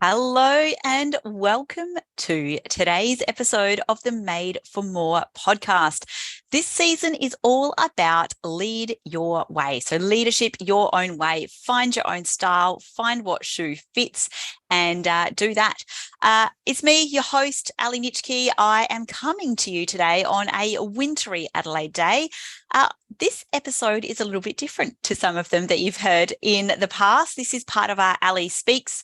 Hello and welcome to today's episode of the Made for More podcast. This season is all about lead your way. So leadership your own way, find your own style, find what shoe fits and do that. It's me, your host, Ali Nitschke. I am coming to you today on a wintry Adelaide day. This episode is a little bit different to some of them that you've heard in the past. This is part of our Ali Speaks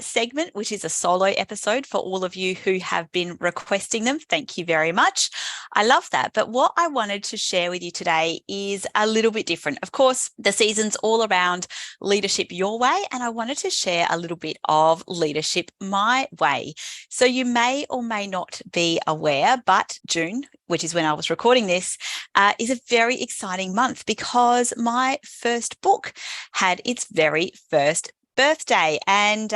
segment, which is a solo episode for all of you who have been requesting them. Thank you very much. I love that. But what I wanted to share with you today is a little bit different. Of course, the season's all around leadership your way, and I wanted to share a little bit of leadership my way. So you may or may not be aware, but June, which is when I was recording this, is a very exciting month because my first book had its very first birthday. And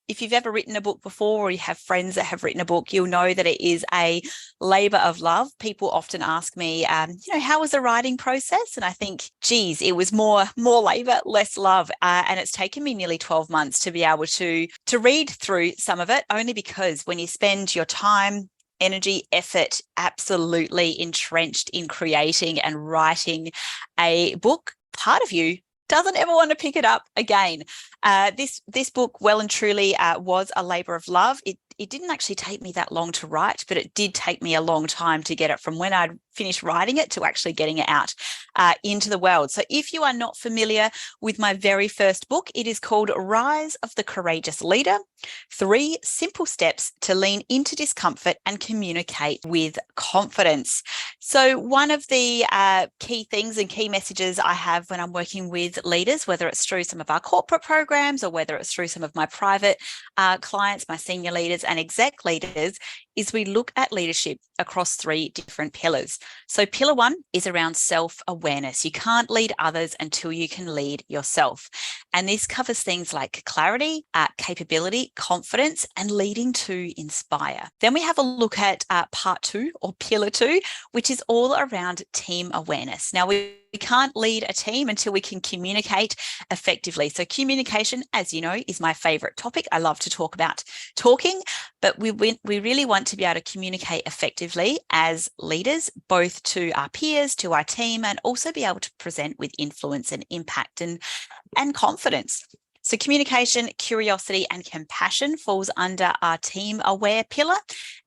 if you've ever written a book before or you have friends that have written a book, you'll know that it is a labor of love. People often ask me, how was the writing process? And I think, geez, it was more labor, less love. And it's taken me nearly 12 months to be able to read through some of it, only because when you spend your time, energy, effort, absolutely entrenched in creating and writing a book, part of you doesn't ever want to pick it up again. This book, well and truly, was a labor of love. It didn't actually take me that long to write, but it did take me a long time to get it from when I'd finished writing it to actually getting it out into the world. So if you are not familiar with my very first book, it is called Rise of the Courageous Leader, 3 Simple Steps to Lean into Discomfort and Communicate with Confidence. So one of the key things and key messages I have when I'm working with leaders, whether it's through some of our corporate programs or whether it's through some of my private clients, my senior leaders and exec leaders, is we look at leadership across 3 different pillars. So pillar 1 is around self-awareness. You can't lead others until you can lead yourself. And this covers things like clarity, capability, confidence, and leading to inspire. Then we have a look at part 2 or pillar 2, which is all around team awareness. Now, we can't lead a team until we can communicate effectively. So communication, as you know, is my favorite topic. I love to talk about talking, but we really want to be able to communicate effectively as leaders, both to our peers, to our team, and also be able to present with influence and impact and confidence. So communication, curiosity, and compassion falls under our team aware pillar.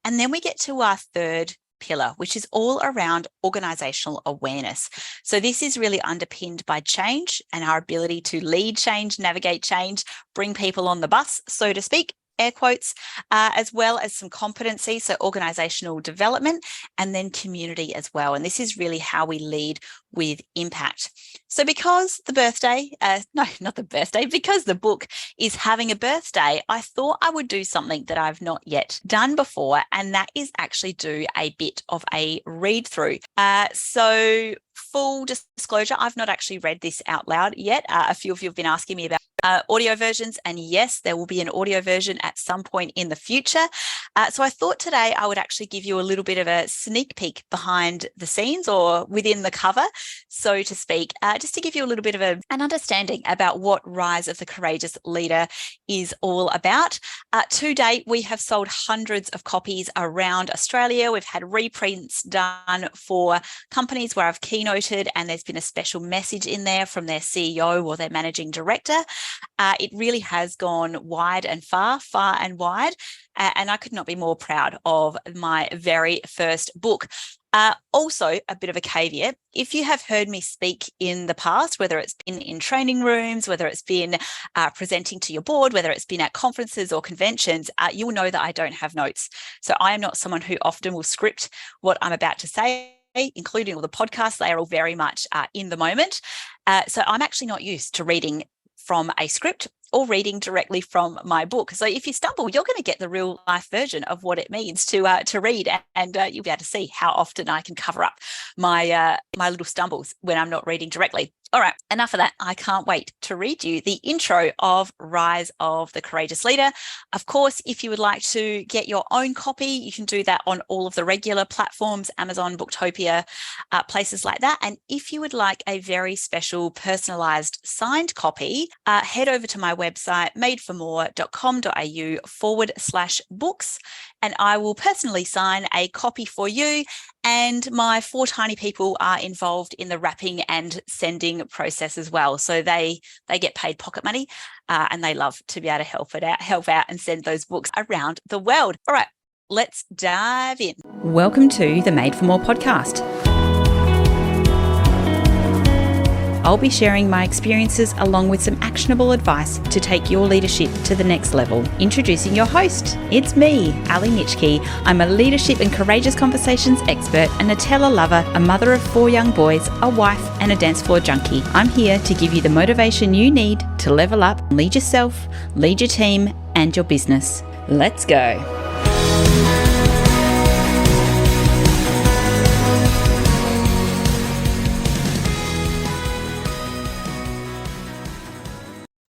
And then we get to our third pillar, which is all around organizational awareness. So this is really underpinned by change and our ability to lead change, navigate change, bring people on the bus, so to speak, air quotes, as well as some competency, so organizational development, and then community as well. And this is really how we lead with impact. So because because the book is having a birthday, I thought I would do something that I've not yet done before, and that is actually do a bit of a read through. So full disclosure, I've not actually read this out loud yet. A few of you have been asking me about audio versions, and yes, there will be an audio version at some point in the future. So I thought today I would actually give you a little bit of a sneak peek behind the scenes or within the cover, so to speak, just to give you a little bit of an understanding about what Rise of the Courageous Leader is all about. To date, we have sold hundreds of copies around Australia. We've had reprints done for companies where I've keynoted, and there's been a special message in there from their CEO or their managing director. It really has gone wide and far and wide, and I could not be more proud of my very first book. Also, a bit of a caveat, if you have heard me speak in the past, whether it's been in training rooms, whether it's been presenting to your board, whether it's been at conferences or conventions, you'll know that I don't have notes. So I am not someone who often will script what I'm about to say, including all the podcasts. They are all very much in the moment. So I'm actually not used to reading from a script or reading directly from my book. So if you stumble, you're going to get the real life version of what it means to read, and you'll be able to see how often I can cover up my little stumbles when I'm not reading directly. All right, enough of that. I can't wait to read you the intro of Rise of the Courageous Leader. Of course, if you would like to get your own copy, you can do that on all of the regular platforms, Amazon, Booktopia, places like that. And if you would like a very special personalized signed copy, head over to my website, madeformore.com.au/books, and I will personally sign a copy for you. And my 4 tiny people are involved in the wrapping and sending process as well. So they get paid pocket money and they love to be able to help out and send those books around the world. All right, let's dive in. Welcome to the Made for More podcast. I'll be sharing my experiences along with some actionable advice to take your leadership to the next level. Introducing your host, it's me, Ali Nitschke. I'm a leadership and courageous conversations expert, a Nutella lover, a mother of 4 young boys, a wife, and a dance floor junkie. I'm here to give you the motivation you need to level up, lead yourself, lead your team, and your business. Let's go.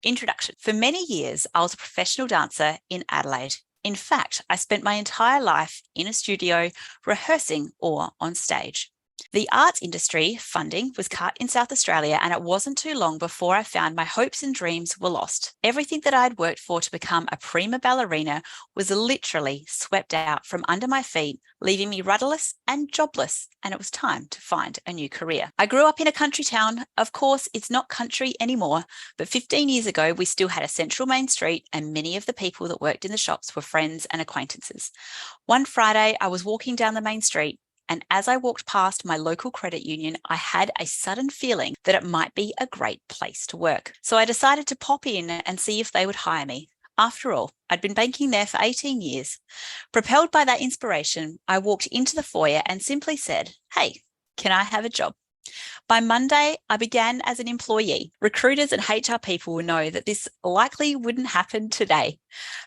Introduction. For many years, I was a professional dancer in Adelaide. In fact, I spent my entire life in a studio, rehearsing or on stage. The arts industry funding was cut in South Australia, and it wasn't too long before I found my hopes and dreams were lost. Everything that I'd worked for to become a prima ballerina was literally swept out from under my feet, leaving me rudderless and jobless, and it was time to find a new career. I grew up in a country town. Of course, it's not country anymore, but 15 years ago, we still had a central main street, and many of the people that worked in the shops were friends and acquaintances. One Friday, I was walking down the main street, and as I walked past my local credit union, I had a sudden feeling that it might be a great place to work. So I decided to pop in and see if they would hire me. After all, I'd been banking there for 18 years. Propelled by that inspiration, I walked into the foyer and simply said, "Hey, can I have a job?" By Monday, I began as an employee. Recruiters and HR people will know that this likely wouldn't happen today.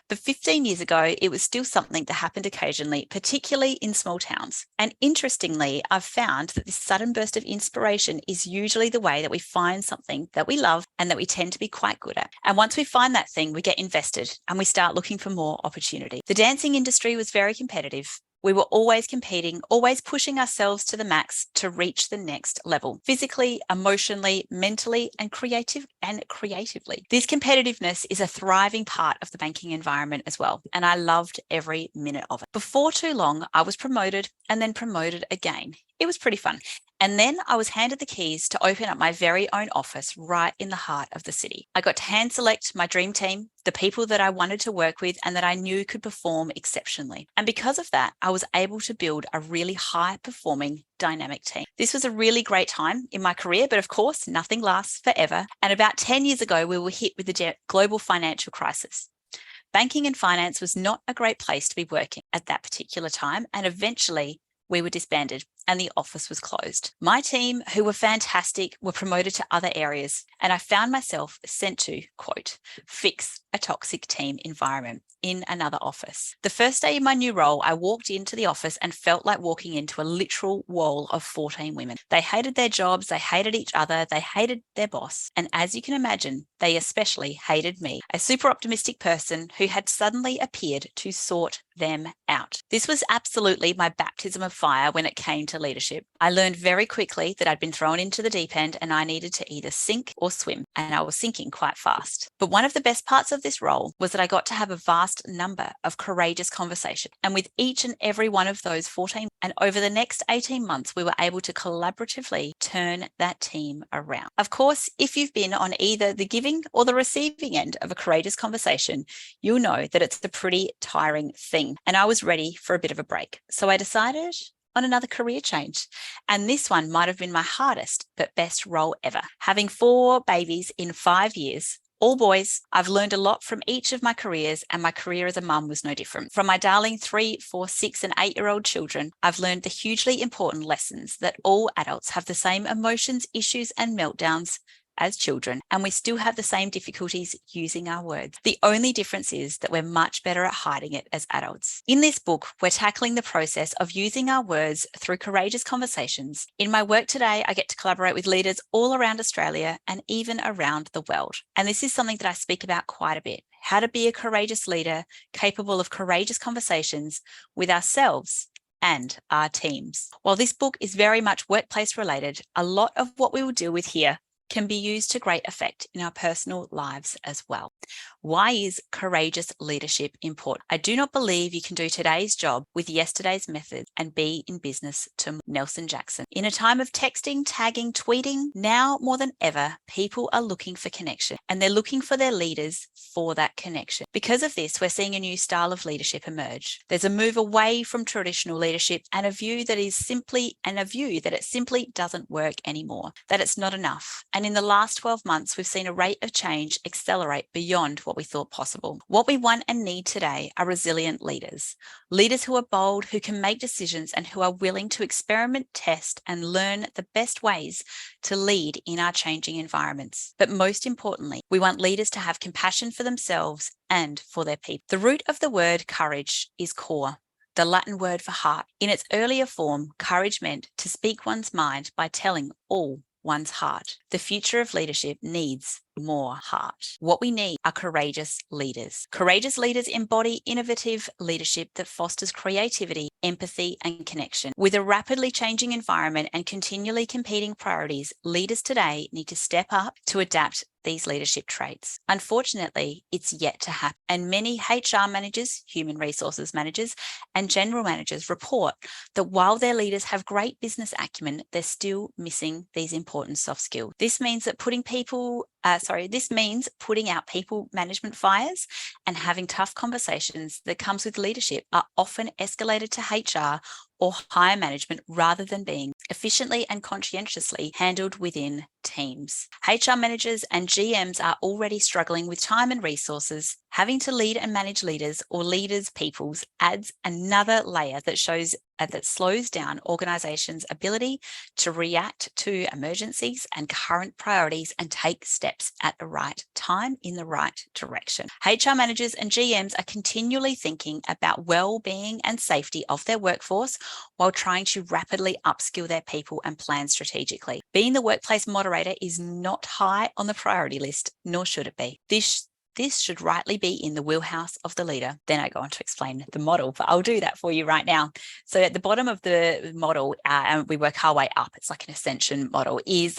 But 15 years ago, it was still something that happened occasionally, particularly in small towns. And interestingly, I've found that this sudden burst of inspiration is usually the way that we find something that we love and that we tend to be quite good at. And once we find that thing, we get invested and we start looking for more opportunity. The dancing industry was very competitive. We were always competing, always pushing ourselves to the max to reach the next level, physically, emotionally, mentally, and creatively. This competitiveness is a thriving part of the banking environment as well, and I loved every minute of it. Before too long, I was promoted and then promoted again. It was pretty fun. And then I was handed the keys to open up my very own office right in the heart of the city. I got to hand select my dream team, the people that I wanted to work with and that I knew could perform exceptionally. And because of that, I was able to build a really high-performing, dynamic team. This was a really great time in my career, but of course, nothing lasts forever. And about 10 years ago, we were hit with the global financial crisis. Banking and finance was not a great place to be working at that particular time, and eventually we were disbanded and the office was closed. My team, who were fantastic, were promoted to other areas, and I found myself sent to, quote, fix a toxic team environment in another office. The first day in my new role, I walked into the office and felt like walking into a literal wall of 14 women. They hated their jobs, they hated each other, they hated their boss, and as you can imagine, they especially hated me, a super optimistic person who had suddenly appeared to sort them out. This was absolutely my baptism of fire when it came to leadership. I learned very quickly that I'd been thrown into the deep end and I needed to either sink or swim, and I was sinking quite fast. But one of the best parts of this role was that I got to have a vast number of courageous conversations, and with each and every one of those 14, and over the next 18 months, we were able to collaboratively turn that team around. Of course, if you've been on either the giving or the receiving end of a courageous conversation, you'll know that it's a pretty tiring thing, and I was ready for a bit of a break. So I decided on another career change. And this one might have been my hardest but best role ever. Having 4 babies in 5 years, all boys, I've learned a lot from each of my careers, and my career as a mum was no different. From my darling 3, 4, 6, and 8-year-old children, I've learned the hugely important lessons that all adults have the same emotions, issues, and meltdowns as children, and we still have the same difficulties using our words. The only difference is that we're much better at hiding it as adults. In this book, we're tackling the process of using our words through courageous conversations. In my work today, I get to collaborate with leaders all around Australia and even around the world. And this is something that I speak about quite a bit: how to be a courageous leader capable of courageous conversations with ourselves and our teams. While this book is very much workplace related, a lot of what we will deal with here can be used to great effect in our personal lives as well. Why is courageous leadership important? I do not believe you can do today's job with yesterday's methods and be in business tomorrow. Nelson Jackson. In a time of texting, tagging, tweeting, now more than ever, people are looking for connection, and they're looking for their leaders for that connection. Because of this, we're seeing a new style of leadership emerge. There's a move away from traditional leadership and a view that it simply doesn't work anymore, that it's not enough. And in the last 12 months, we've seen a rate of change accelerate beyond what we thought possible. What we want and need today are resilient leaders who are bold, who can make decisions, and who are willing to experiment, test, and learn the best ways to lead in our changing environments. But most importantly, we want leaders to have compassion for themselves and for their people. The root of the word courage is core, the Latin word for heart. In its earlier form, courage meant to speak one's mind by telling all one's heart. The future of leadership needs more heart. What we need are courageous leaders. Courageous leaders embody innovative leadership that fosters creativity, empathy, and connection. With a rapidly changing environment and continually competing priorities, leaders today need to step up to adapt these leadership traits. Unfortunately, it's yet to happen, and many HR managers, human resources managers, and general managers report that while their leaders have great business acumen, they're still missing these important soft skills. This means putting out people management fires and having tough conversations that comes with leadership are often escalated to HR or higher management rather than being efficiently and conscientiously handled within teams. HR managers and GMs are already struggling with time and resources. Having to lead and manage leaders or leaders' peoples adds another layer that slows down organizations' ability to react to emergencies and current priorities and take steps at the right time in the right direction. HR managers and GMs are continually thinking about well-being and safety of their workforce while trying to rapidly upskill their people and plan strategically. Being the workplace moderator is not high on the priority list, nor should it be. This should rightly be in the wheelhouse of the leader. Then I go on to explain the model, but I'll do that for you right now. So at the bottom of the model, and we work our way up, it's like an ascension model, is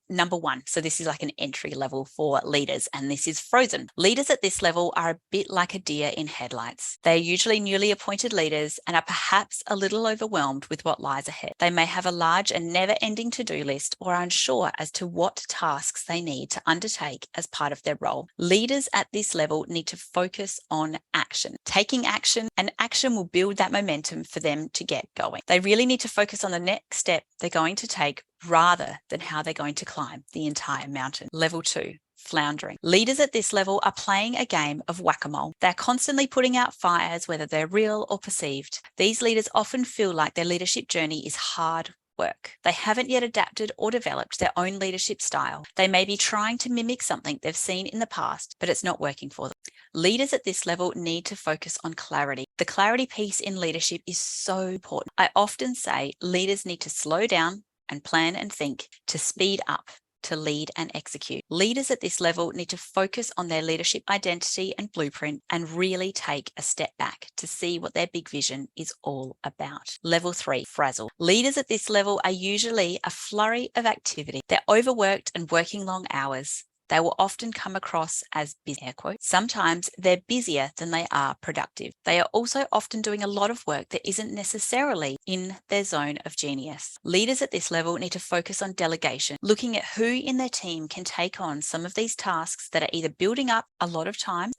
number 1. So this is like an entry level for leaders, and this is frozen. Leaders at this level are a bit like a deer in headlights. They are usually newly appointed leaders and are perhaps a little overwhelmed with what lies ahead. They may have a large and never-ending to-do list or are unsure as to what tasks they need to undertake as part of their role. Leaders at this level need to focus on action. Taking action, and action will build that momentum for them to get going. They really need to focus on the next step they're going to take rather than how they're going to climb the entire mountain. Level 2. Floundering. Leaders at this level are playing a game of whack-a-mole. They're constantly putting out fires, whether they're real or perceived. These leaders often feel like their leadership journey is hard work. They haven't yet adapted or developed their own leadership style. They may be trying to mimic something they've seen in the past, but it's not working for them. Leaders at this level need to focus on clarity. The clarity piece in leadership is so important. I often say leaders need to slow down and plan and think to speed up, to lead and execute. Leaders at this level need to focus on their leadership identity and blueprint and really take a step back to see what their big vision is all about. Level 3, frazzle. Leaders at this level are usually a flurry of activity. They're overworked and working long hours. They will often come across as busy, air quotes. Sometimes they're busier than they are productive. They are also often doing a lot of work that isn't necessarily in their zone of genius. Leaders at this level need to focus on delegation, looking at who in their team can take on some of these tasks that are either taking up a lot of time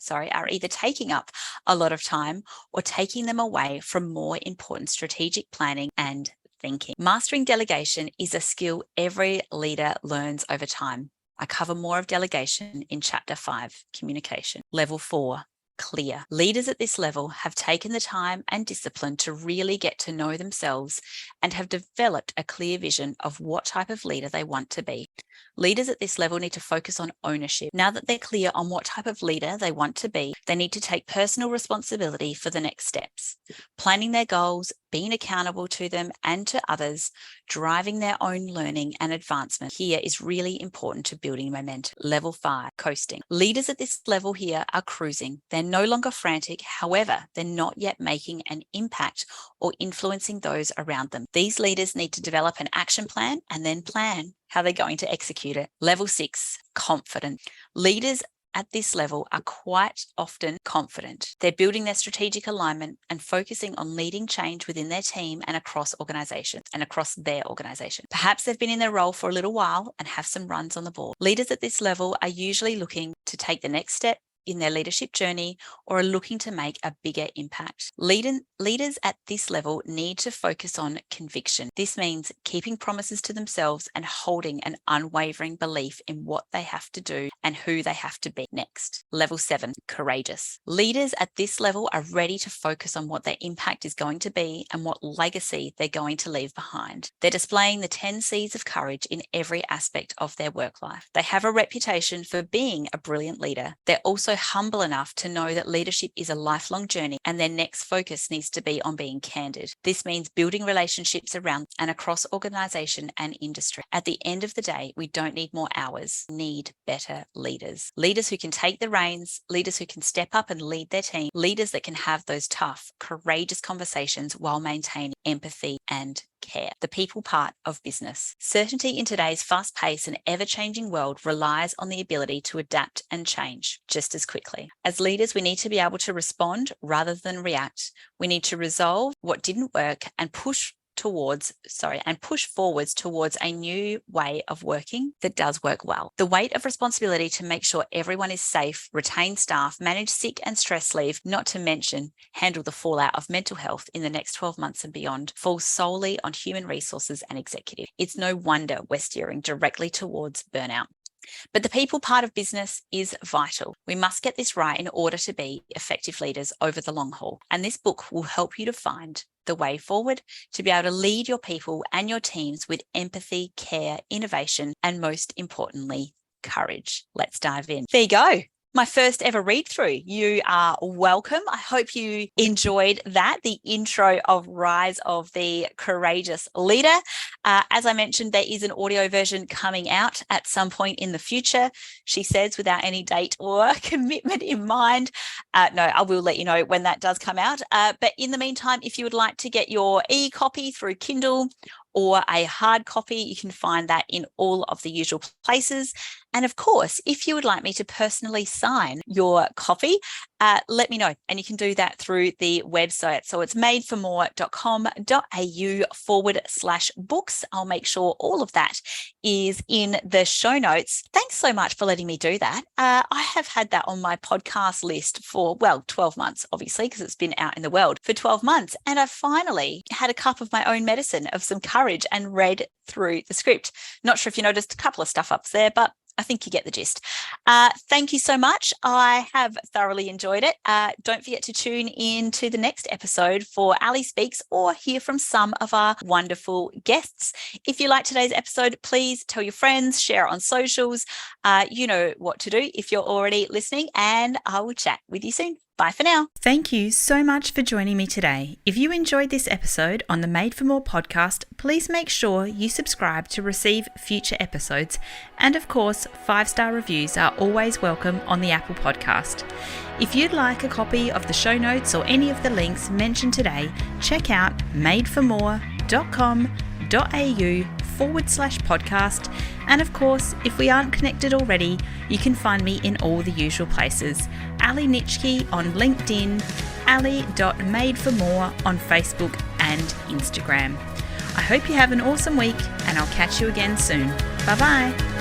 or taking them away from more important strategic planning and thinking. Mastering delegation is a skill every leader learns over time. I cover more of delegation in Chapter 5, Communication. Level 4, Clear. Leaders at this level have taken the time and discipline to really get to know themselves and have developed a clear vision of what type of leader they want to be. Leaders at this level need to focus on ownership. Now that they're clear on what type of leader they want to be, they need to take personal responsibility for the next steps, planning their goals, being accountable to them and to others, driving their own learning and advancement. Here is really important to building momentum. Level 5, coasting. Leaders at this level here are cruising. They're no longer frantic. However, they're not yet making an impact or influencing those around them. These leaders need to develop an action plan and then plan how they're going to execute it. Level 6, confident. Leaders at this level are quite often confident. They're building their strategic alignment and focusing on leading change within their team and across organizations and across their organization. Perhaps they've been in their role for a little while and have some runs on the board. Leaders at this level are usually looking to take the next step in their leadership journey or are looking to make a bigger impact. Leaders at this level need to focus on conviction. This means keeping promises to themselves and holding an unwavering belief in what they have to do and who they have to be next. Level 7, courageous. Leaders at this level are ready to focus on what their impact is going to be and what legacy they're going to leave behind. They're displaying the 10 C's of courage in every aspect of their work life. They have a reputation for being a brilliant leader. They're also humble enough to know that leadership is a lifelong journey and their next focus needs to be on being candid. This means building relationships around and across organization and industry. At the end of the day, we don't need more hours, we need better leaders. Leaders who can take the reins, leaders who can step up and lead their team, leaders that can have those tough, courageous conversations while maintaining empathy and care. The people part of business. Certainty in today's fast-paced and ever-changing world relies on the ability to adapt and change just as quickly. As leaders, we need to be able to respond rather than react. We need to resolve what didn't work and push forwards towards a new way of working that does work well. The weight of responsibility to make sure everyone is safe, retain staff, manage sick and stress leave, not to mention handle the fallout of mental health in the next 12 months and beyond, falls solely on human resources and executive. It's no wonder we're steering directly towards burnout. But the people part of business is vital. We must get this right in order to be effective leaders over the long haul. And this book will help you to find the way forward to be able to lead your people and your teams with empathy, care, innovation, and most importantly, courage. Let's dive in. There you go. My first ever read through. You are welcome. I hope you enjoyed that, the intro of Rise of the Courageous Leader. As I mentioned, there is an audio version coming out at some point in the future, she says, without any date or commitment in mind. No, I will let you know when that does come out. But in the meantime, if you would like to get your e-copy through Kindle or a hard copy, you can find that in all of the usual places. And of course, if you would like me to personally sign your copy, let me know. And you can do that through the website. So it's madeformore.com.au/books. I'll make sure all of that is in the show notes. Thanks so much for letting me do that. I have had that on my podcast list for, 12 months, obviously, because it's been out in the world for 12 months. And I finally had a cup of my own medicine of some courage and read through the script. Not sure if you noticed a couple of stuff ups there, but I think you get the gist. Thank you so much. I have thoroughly enjoyed it. Don't forget to tune in to the next episode for Ali Speaks or hear from some of our wonderful guests. If you like today's episode, please tell your friends, share it on socials. You know what to do if you're already listening, and I will chat with you soon. Bye for now. Thank you so much for joining me today. If you enjoyed this episode on the Made for More podcast, please make sure you subscribe to receive future episodes. And of course, 5-star reviews are always welcome on the Apple podcast. If you'd like a copy of the show notes or any of the links mentioned today, check out madeformore.com.au/podcast. And of course, if we aren't connected already, you can find me in all the usual places. Ali Nitschke on LinkedIn, ali.madeformore on Facebook and Instagram. I hope you have an awesome week, and I'll catch you again soon. Bye-bye.